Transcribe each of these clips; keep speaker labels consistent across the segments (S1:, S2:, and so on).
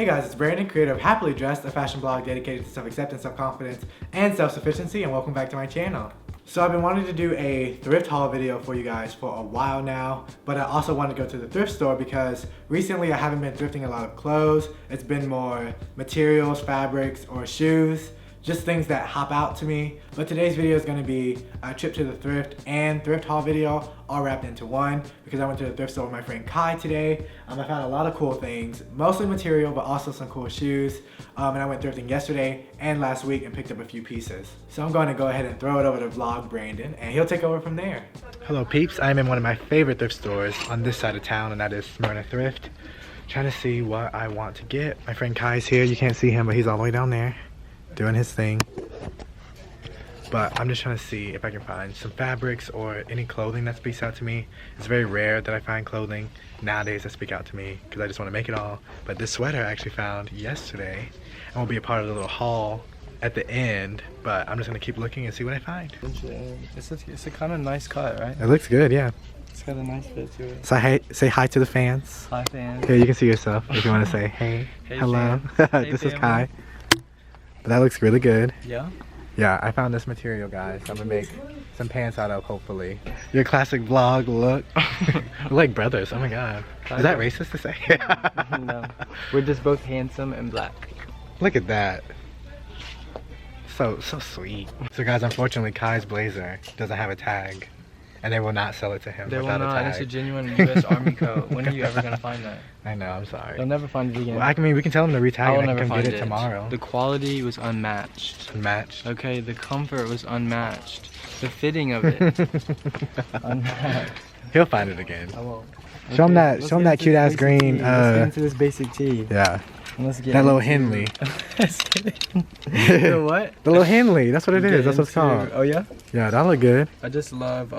S1: Hey guys, it's Brandon, creator of Happily Dressed, a fashion blog dedicated to self-acceptance, self-confidence, and self-sufficiency, and welcome back to my channel. So I've been wanting to do a thrift haul video for you guys for a while now, but I also wanted to go to the thrift store because recently I haven't been thrifting a lot of clothes. It's been more materials, fabrics, or shoes. Just things that hop out to me. But today's video is gonna be a trip to the thrift and thrift haul video all wrapped into one because I went to the thrift store with my friend Kai today. I found a lot of cool things, mostly material, but also some cool shoes. And I went thrifting yesterday and last week and picked up a few pieces. So I'm going to go ahead and throw it over to vlog Brandon and he'll take over from there. Hello peeps, I'm in one of my favorite thrift stores on this side of town, and that is Smyrna Thrift. Trying to see what I want to get. My friend Kai's here, you can't see him, but he's all the way down there doing his thing. But I'm just trying to see if I can find some fabrics or any clothing that speaks out to me. It's very rare that I find clothing nowadays that speak out to me because I just want to make it all. But this sweater I actually found yesterday and will be a part of the little haul at the end. But I'm just going to keep looking and see what I find.
S2: It's a kind of nice cut, right?
S1: It looks good, yeah.
S2: It's got a nice fit to it.
S1: Say hi to the fans.
S2: Hi fans.
S1: Here, you can see yourself if you want to say hey, hello.
S2: Hey,
S1: this is Kai. But that looks really good.
S2: Yeah?
S1: Yeah, I found this material, guys. I'm gonna make some pants out of, hopefully. Your classic vlog look. We're like brothers, oh my god. Is that racist to say?
S2: No. We're just both handsome and black.
S1: Look at that. So sweet. So guys, unfortunately Kai's blazer doesn't have a tag. And they will not sell it to him without a tag.
S2: It's a genuine US Army coat. When are you ever gonna find that?
S1: I know, I'm sorry.
S2: They'll never find it again.
S1: Well, I mean, we can tell them to retag it and come get it
S2: it
S1: tomorrow.
S2: The quality was unmatched.
S1: Unmatched?
S2: Okay, the comfort was unmatched. The fitting of it, unmatched.
S1: He'll find it again.
S2: I won't.
S1: Show him that cute ass green.
S2: Let's get into this basic tee.
S1: Yeah.
S2: Let's get
S1: that little Henley.
S2: The what?
S1: The little Henley. That's what it is. That's what it's called.
S2: Oh yeah?
S1: Yeah, that look good.
S2: I just love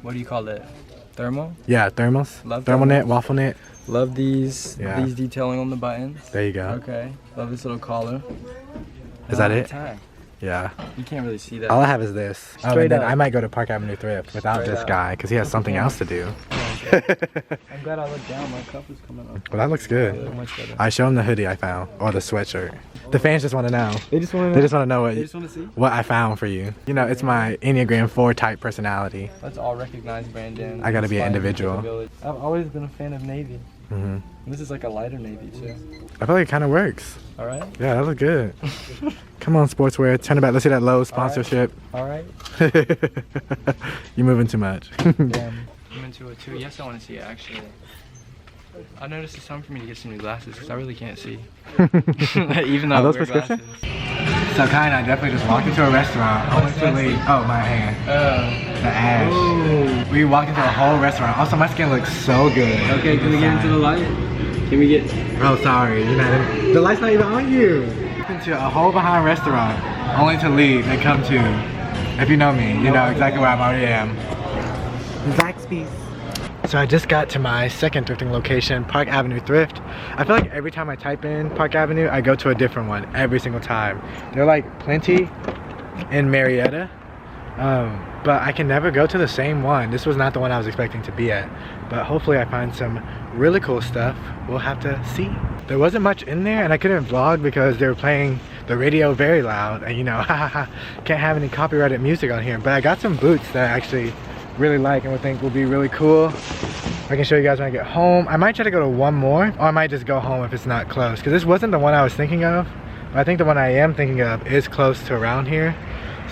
S2: what do you call it? Thermal?
S1: Yeah, thermals.
S2: Love
S1: thermal knit, waffle knit.
S2: Love these.
S1: Yeah.
S2: These detailing on the buttons.
S1: There you go.
S2: Okay. Love this little collar.
S1: Is that it?
S2: Tag.
S1: Yeah.
S2: You can't really see that.
S1: All I have is this.
S2: Straight up.
S1: I might go to Park Avenue Thrift without this guy because he has something else to do.
S2: I'm glad I looked down. My cup is coming up.
S1: Well, that looks good. I show him the hoodie I found or the sweatshirt. The fans just want to know.
S2: They just want to know.
S1: They just want to know what.
S2: They just want to see
S1: what I found for you. You know, it's my Enneagram 4 type personality.
S2: Let's all recognize Brandon.
S1: I gotta be an individual.
S2: I've always been a fan of navy.
S1: Mm-hmm.
S2: This is like a lighter navy too.
S1: I feel like it kind of works.
S2: All right.
S1: Yeah, that looks good. Come on, sportswear. Turn it back. Let's see that Lowe's sponsorship.
S2: All right.
S1: You're moving too much.
S2: Damn. I'm into it too. Yes, I want to see it actually. I noticed it's time for me to get some new glasses because I really can't see. Even though I wear glasses.
S1: So Kai and I definitely just walked into a restaurant. Oh, my hand. The ash. Ooh. We walked into a whole restaurant. Also, my skin looks so good.
S2: Okay, can we get into the light? Can we get...
S1: Oh, sorry. You're not in... The light's not even on you. Into a whole behind restaurant, only to leave and come to. If you know me, you know exactly where I already am. Zaxby's. So I just got to my second thrifting location, Park Avenue Thrift. I feel like every time I type in Park Avenue, I go to a different one every single time. They're like plenty in Marietta, but I can never go to the same one. This was not the one I was expecting to be at, but hopefully I find some really cool stuff. We'll have to see. There wasn't much in there and I couldn't vlog because they were playing the radio very loud and you know, can't have any copyrighted music on here, but I got some boots that I actually really like and would think will be really cool. I can show you guys when I get home. I might try to go to one more, or I might just go home if it's not close, because this wasn't the one I was thinking of, but I think the one I am thinking of is close to around here,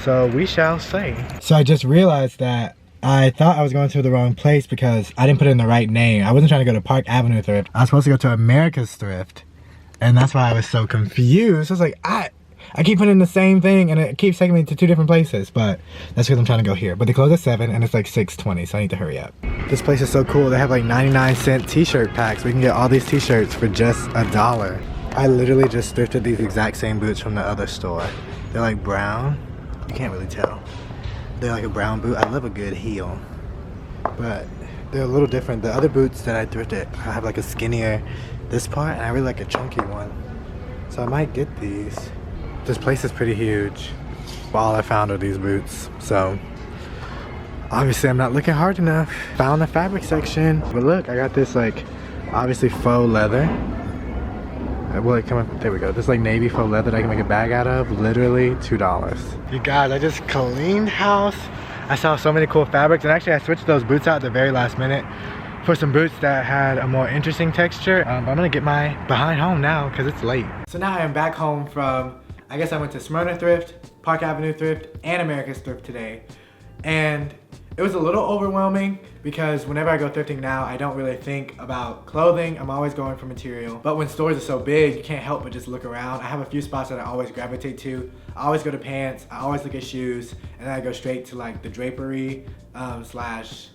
S1: so we shall see. So I just realized that I thought I was going to the wrong place because I didn't put in the right name. I wasn't trying to go to Park Avenue Thrift. I was supposed to go to America's Thrift, and that's why I was so confused. I was like, I keep putting in the same thing and it keeps taking me to two different places, but that's because I'm trying to go here. But they close at 7 and it's like 6:20, so I need to hurry up. This place is so cool. They have like 99-cent t-shirt packs. We can get all these t-shirts for just $1. I literally just thrifted these exact same boots from the other store. They're like brown. You can't really tell. They're like a brown boot. I love a good heel, but they're a little different. The other boots that I thrifted, I have like a skinnier this part and I really like a chunky one. So I might get these. This place is pretty huge, but all I found are these boots, so obviously I'm not looking hard enough. Found the fabric section, but look, I got this like obviously faux leather Will it come up? There we go. This like navy faux leather that I can make a bag out of. Literally $2. You guys, I just cleaned house. I saw so many cool fabrics, and actually I switched those boots out at the very last minute for some boots that had a more interesting texture. But I'm gonna get my behind home now because it's late. So now I am back home from, I guess I went to Smyrna Thrift, Park Avenue Thrift, and America's Thrift today. And it was a little overwhelming because whenever I go thrifting now, I don't really think about clothing. I'm always going for material. But when stores are so big, you can't help but just look around. I have a few spots that I always gravitate to. I always go to pants, I always look at shoes, and then I go straight to like the drapery slash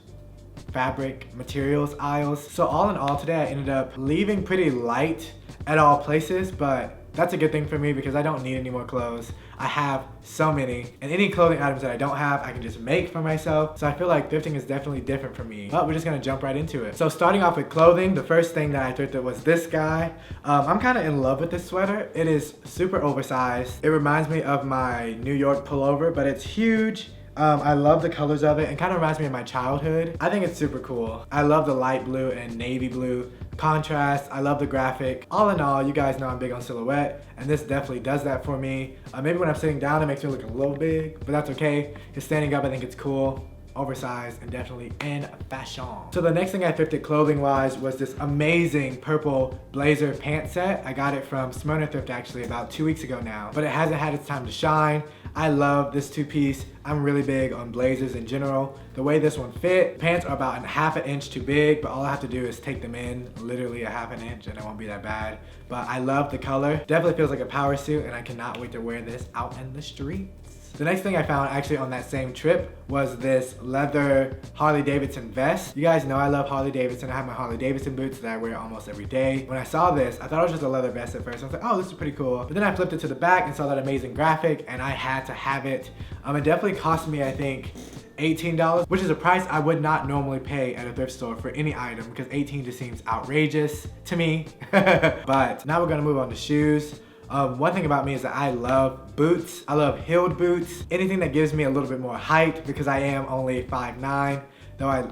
S1: fabric materials aisles. So all in all today, I ended up leaving pretty light at all places, but that's a good thing for me because I don't need any more clothes. I have so many, and any clothing items that I don't have, I can just make for myself. So I feel like thrifting is definitely different for me. But we're just gonna jump right into it. So starting off with clothing, the first thing that I thrifted was this guy. I'm kind of in love with this sweater. It is super oversized. It reminds me of my New York pullover, but it's huge. I love the colors of it and kind of reminds me of my childhood. I think it's super cool. I love the light blue and navy blue contrast. I love the graphic. All in all, you guys know I'm big on silhouette, and this definitely does that for me. Maybe when I'm sitting down, it makes me look a little big, but that's okay. Because standing up, I think it's cool, oversized, and definitely in fashion. So the next thing I thrifted clothing wise was this amazing purple blazer pant set. I got it from Smyrna Thrift actually about 2 weeks ago now, but it hasn't had its time to shine. I love this two-piece. I'm really big on blazers in general. The way this one fit, pants are about ½ an inch too big, but all I have to do is take them in literally ½ an inch and it won't be that bad. But I love the color. Definitely feels like a power suit, and I cannot wait to wear this out in the streets. The next thing I found actually on that same trip was this leather Harley Davidson vest. You guys know I love Harley Davidson. I have my Harley Davidson boots that I wear almost every day. When I saw this, I thought it was just a leather vest at first. I was like, oh, this is pretty cool. But then I flipped it to the back and saw that amazing graphic, and I had to have it. It definitely cost me, I think, $18, which is a price I would not normally pay at a thrift store for any item because $18 just seems outrageous to me. But now we're gonna move on to shoes. One thing about me is that I love boots. I love heeled boots. Anything that gives me a little bit more height because I am only 5'9". Though I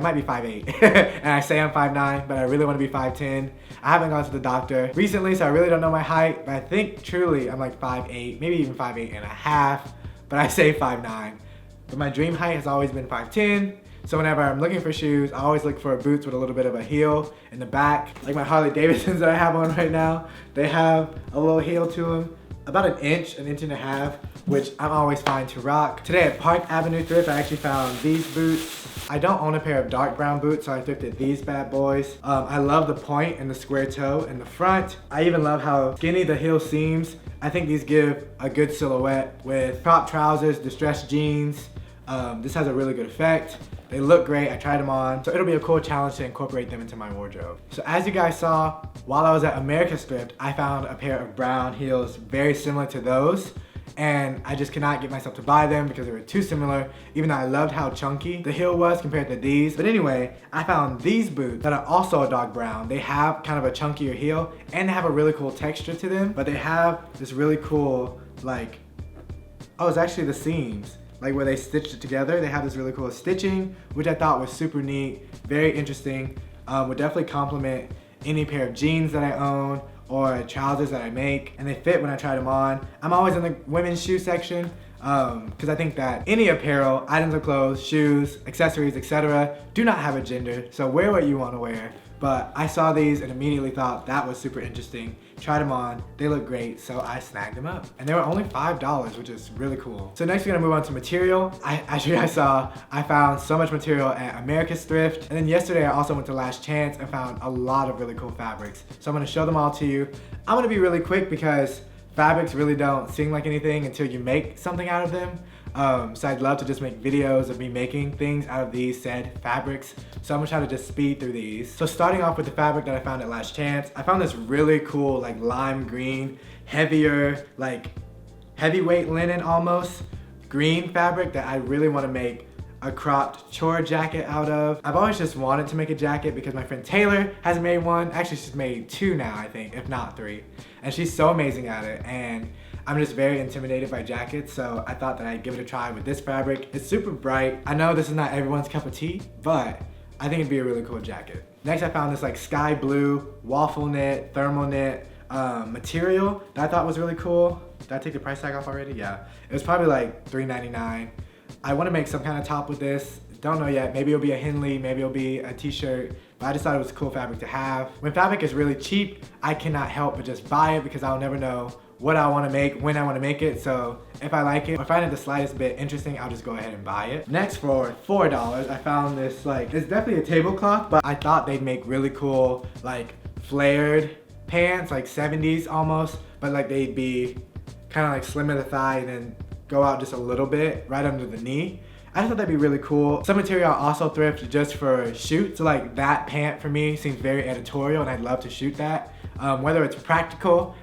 S1: might be 5'8". And I say I'm 5'9", but I really want to be 5'10". I haven't gone to the doctor recently, so I really don't know my height. But I think truly I'm like 5'8", maybe even 5'8.5". But I say 5'9". But my dream height has always been 5'10". So whenever I'm looking for shoes, I always look for boots with a little bit of a heel in the back. Like my Harley Davidsons that I have on right now, they have a little heel to them. About an inch and a half, which I'm always fine to rock. Today at Park Avenue Thrift, I actually found these boots. I don't own a pair of dark brown boots, so I thrifted these bad boys. I love the point and the square toe in the front. I even love how skinny the heel seems. I think these give a good silhouette with crop trousers, distressed jeans. This has a really good effect. They look great, I tried them on, so it'll be a cool challenge to incorporate them into my wardrobe. So as you guys saw, while I was at America's Thrift, I found a pair of brown heels very similar to those, and I just cannot get myself to buy them because they were too similar, even though I loved how chunky the heel was compared to these. But anyway, I found these boots that are also a dark brown. They have kind of a chunkier heel, and they have a really cool texture to them, but they have this really cool, like, oh, it's actually the seams. Like where they stitched it together, they have this really cool stitching, which I thought was super neat, very interesting. Would definitely complement any pair of jeans that I own or trousers that I make, and they fit when I try them on. I'm always in the women's shoe section because I think that any apparel, items of clothes, shoes, accessories, etc. do not have a gender, so wear what you want to wear. But I saw these and immediately thought that was super interesting. Tried them on, they look great, so I snagged them up. And they were only $5, which is really cool. So next we're gonna move on to material. I found so much material at America's Thrift. And then yesterday I also went to Last Chance and found a lot of really cool fabrics. So I'm gonna show them all to you. I'm gonna be really quick because fabrics really don't seem like anything until you make something out of them. So I'd love to just make videos of me making things out of these said fabrics. So I'm gonna try to just speed through these. So starting off with the fabric that I found at Last Chance, I found this really cool like lime green, heavier, like heavyweight linen almost, green fabric that I really wanna make a cropped chore jacket out of. I've always just wanted to make a jacket because my friend Taylor has made one. Actually, she's made 2 now, I think, if not 3. And she's so amazing at it. And I'm just very intimidated by jackets, so I thought that I'd give it a try with this fabric. It's super bright. I know this is not everyone's cup of tea, but I think it'd be a really cool jacket. Next, I found this like sky blue waffle knit, thermal knit material that I thought was really cool. Did I take the price tag off already? Yeah. It was probably like $3.99. I want to make some kind of top with this. Don't know yet. Maybe it'll be a Henley, maybe it'll be a t-shirt, but I just thought it was a cool fabric to have. When fabric is really cheap, I cannot help but just buy it because I'll never know what I want to make, when I want to make it. So if I like it, or find it the slightest bit interesting, I'll just go ahead and buy it. Next, for $4, I found this, like, it's definitely a tablecloth, but I thought they'd make really cool, like, flared pants, like 70s almost, but like they'd be kind of like slim at the thigh and then go out just a little bit right under the knee. I just thought that'd be really cool. Some material I also thrift just for shoot. So like that pant for me seems very editorial and I'd love to shoot that. Whether it's practical,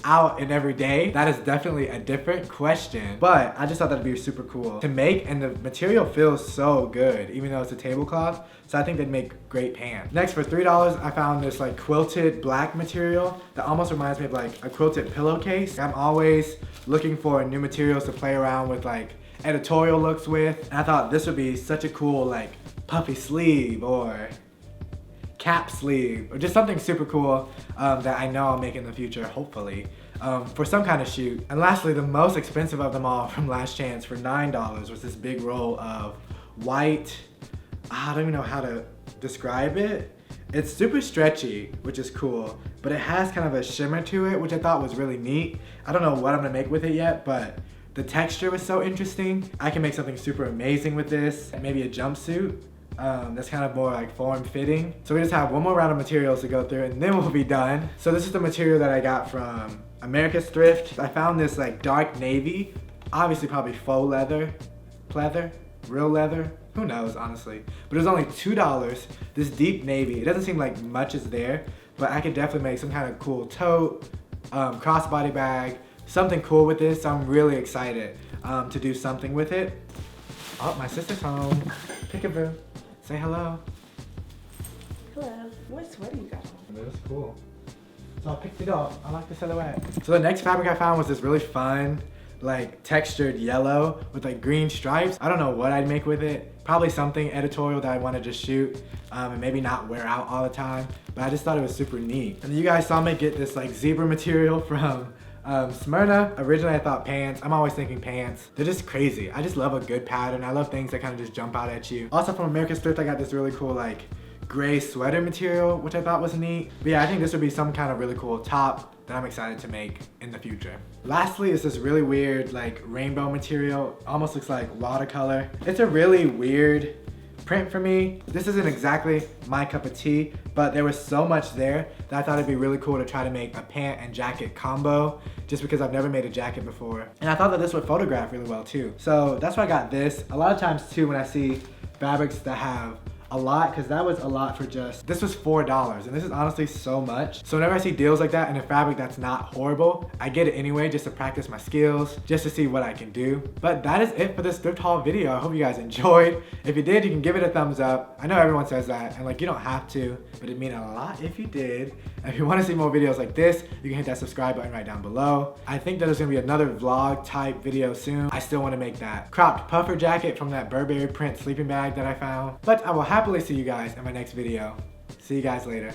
S1: out and every day, that is definitely a different question. But I just thought that'd be super cool to make, and the material feels so good, even though it's a tablecloth. So I think they'd make great pants. Next, for $3, I found this like quilted black material that almost reminds me of like a quilted pillowcase. I'm always looking for new materials to play around with, like editorial looks with. And I thought this would be such a cool like puffy sleeve or cap sleeve or just something super cool that I know I'll make in the future, hopefully, for some kind of shoot. And lastly, the most expensive of them all from Last Chance for $9 was this big roll of white, I don't even know how to describe it. It's super stretchy, which is cool, but it has kind of a shimmer to it, which I thought was really neat. I don't know what I'm gonna make with it yet, but the texture was so interesting. I can make something super amazing with this, maybe a jumpsuit. That's kind of more like form-fitting. So we just have one more round of materials to go through and then we'll be done. So this is the material that I got from America's Thrift. I found this like dark navy, obviously probably faux leather, pleather, real leather, who knows honestly. But it was only $2, this deep navy. It doesn't seem like much is there, but I could definitely make some kind of cool tote, crossbody bag, something cool with this. So I'm really excited to do something with it. Oh, my sister's home. Peekaboo. Say hello.
S3: Hello. What sweater you got on?
S1: It was cool. So I picked it up. I like the silhouette. So the next fabric I found was this really fun, like textured yellow with like green stripes. I don't know what I'd make with it. Probably something editorial that I want to just shoot and maybe not wear out all the time. But I just thought it was super neat. And you guys saw me get this like zebra material from Smyrna. Originally I thought pants. I'm always thinking pants. They're just crazy. I just love a good pattern. I love things that kind of just jump out at you. Also from America's Thrift, I got this really cool like gray sweater material, which I thought was neat. But yeah, I think this would be some kind of really cool top that I'm excited to make in the future. Lastly is this really weird like rainbow material. Almost looks like watercolor. It's a really weird print for me. This isn't exactly my cup of tea, but there was so much there that I thought it'd be really cool to try to make a pant and jacket combo, just because I've never made a jacket before. And I thought that this would photograph really well too. So that's why I got this. A lot of times too, when I see fabrics that have a lot, because that was a lot for just, this was $4, and this is honestly so much. So whenever I see deals like that in a fabric that's not horrible, I get it anyway just to practice my skills, just to see what I can do. But that is it for this thrift haul video. I hope you guys enjoyed. If you did, you can give it a thumbs up. I know everyone says that, and like you don't have to, but it'd mean a lot if you did. And if you want to see more videos like this, you can hit that subscribe button right down below. I think that there's gonna be another vlog type video soon. I still want to make that cropped puffer jacket from that Burberry print sleeping bag that I found. But I will happily see you guys in my next video. See you guys later.